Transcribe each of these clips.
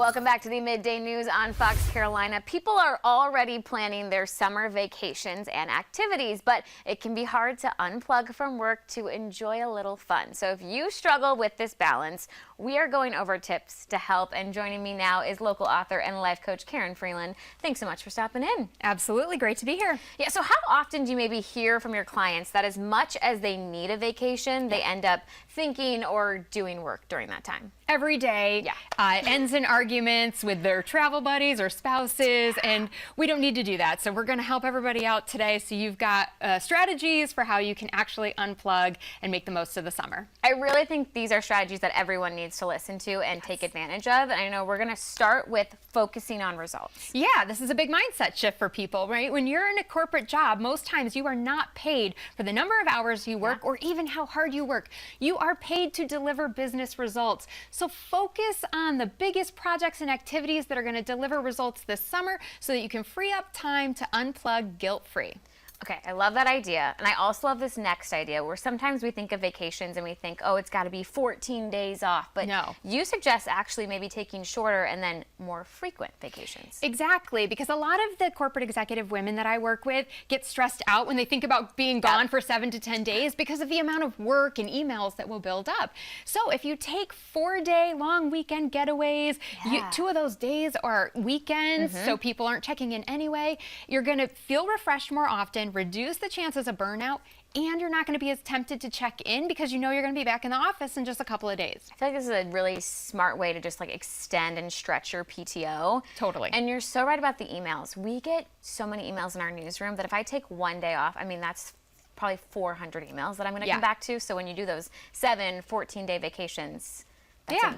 Welcome back to the Midday News on Fox Carolina. People are already planning their summer vacations and activities, but it can be hard to unplug from work to enjoy a little fun. So if you struggle with this balance, we are going over tips to help. And joining me now is local author and life coach Karen Freeland. Thanks so much for stopping in. Absolutely. Great to be here. Yeah, so how often do you maybe hear from your clients that as much as they need a vacation, they end up thinking or doing work during that time? Every day ends in arguments with their travel buddies or spouses, and we don't need to do that. So we're going to help everybody out today. So you've got strategies for how you can actually unplug and make the most of the summer. I really think these are strategies that everyone needs to listen to and take advantage of. And I know we're going to start with focusing on results. Yeah, this is a big mindset shift for people, right? When you're in a corporate job, most times you are not paid for the number of hours you work or even how hard you work. You are paid to deliver business results. So focus on the biggest projects and activities that are going to deliver results this summer so that you can free up time to unplug guilt-free. Okay, I love that idea. And I also love this next idea where sometimes we think of vacations and we think, oh, it's got to be 14 days off. But no. You suggest actually maybe taking shorter and then more frequent vacations. Exactly, because a lot of the corporate executive women that I work with get stressed out when they think about being gone for 7 to 10 days because of the amount of work and emails that will build up. So if you take 4-day long weekend getaways, 2 of those days are weekends, so people aren't checking in anyway, you're going to feel refreshed more often, reduce the chances of burnout, and you're not going to be as tempted to check in because you know you're going to be back in the office in just a couple of days. I feel like this is a really smart way to just like extend and stretch your PTO. Totally. And you're so right about the emails. We get so many emails in our newsroom that if I take 1 day off, I mean, that's probably 400 emails that I'm going to come back to. So when you do those 7, 14-day vacations,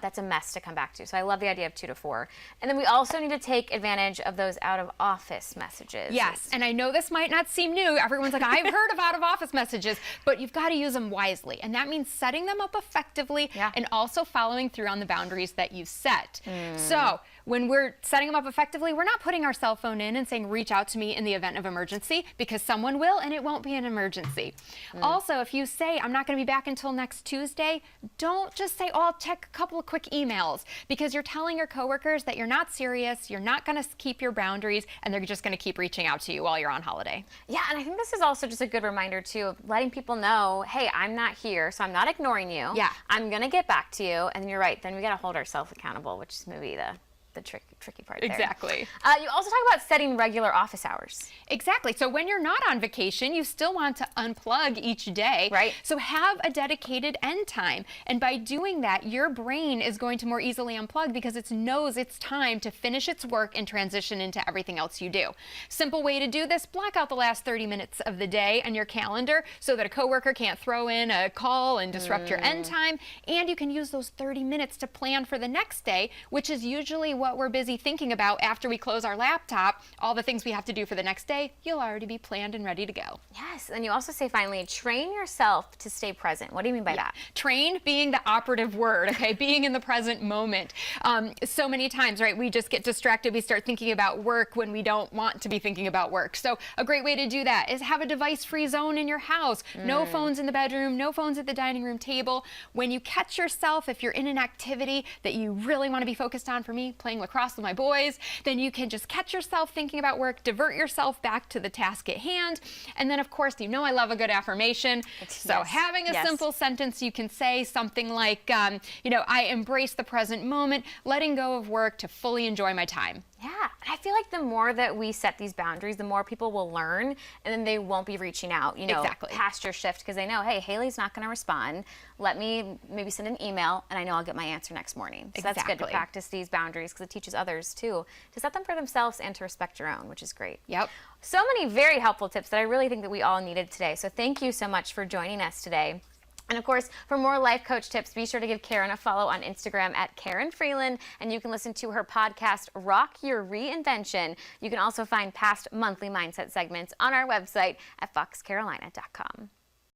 that's a mess to come back to. So I love the idea of 2 to 4. And then we also need to take advantage of those out-of-office messages. Yes, and I know this might not seem new. Everyone's like, I've heard of out-of-office messages, but you've got to use them wisely. And that means setting them up effectively and also following through on the boundaries that you set. So when we're setting them up effectively, we're not putting our cell phone in and saying, reach out to me in the event of emergency, because someone will and it won't be an emergency. Also, if you say, I'm not going to be back until next Tuesday, don't just say, oh, I'll check a couple of quick emails, because you're telling your coworkers that you're not serious, you're not going to keep your boundaries, and they're just going to keep reaching out to you while you're on holiday. Yeah, and I think this is also just a good reminder too of letting people know, hey, I'm not here, so I'm not ignoring you. Yeah. I'm going to get back to you. And you're right, then we got to hold ourselves accountable, which is maybe the tricky part there. Exactly. You also talk about setting regular office hours. Exactly. So when you're not on vacation, you still want to unplug each day. Right. So have a dedicated end time. And by doing that, your brain is going to more easily unplug because it knows it's time to finish its work and transition into everything else you do. Simple way to do this, block out the last 30 minutes of the day on your calendar so that a coworker can't throw in a call and disrupt your end time. And you can use those 30 minutes to plan for the next day, which is usually what we're busy thinking about after we close our laptop. All the things we have to do for the next day, you'll already be planned and ready to go. Yes, and you also say finally, train yourself to stay present. What do you mean by that? Train being the operative word, okay? Being in the present moment. So many times, right, we just get distracted. We start thinking about work when we don't want to be thinking about work. So a great way to do that is have a device-free zone in your house. No phones in the bedroom, no phones at the dining room table. When you catch yourself, if you're in an activity that you really want to be focused on, for me, playing lacrosse with my boys, then you can just catch yourself thinking about work, divert yourself back to the task at hand. And then, of course, you know I love a good affirmation. So having a simple sentence you can say, something like, you know, I embrace the present moment, letting go of work to fully enjoy my time. Yeah, and I feel like the more that we set these boundaries, the more people will learn, and then they won't be reaching out, you know, past your shift, because they know, hey, Haley's not going to respond. Let me maybe send an email, and I know I'll get my answer next morning. So that's good to practice these boundaries, because it teaches others, too, to set them for themselves and to respect your own, which is great. Yep. So many very helpful tips that I really think that we all needed today. So thank you so much for joining us today. And of course, for more life coach tips, be sure to give Karen a follow on Instagram at Karen Freeland, and you can listen to her podcast, Rock Your Reinvention. You can also find past monthly mindset segments on our website at foxcarolina.com.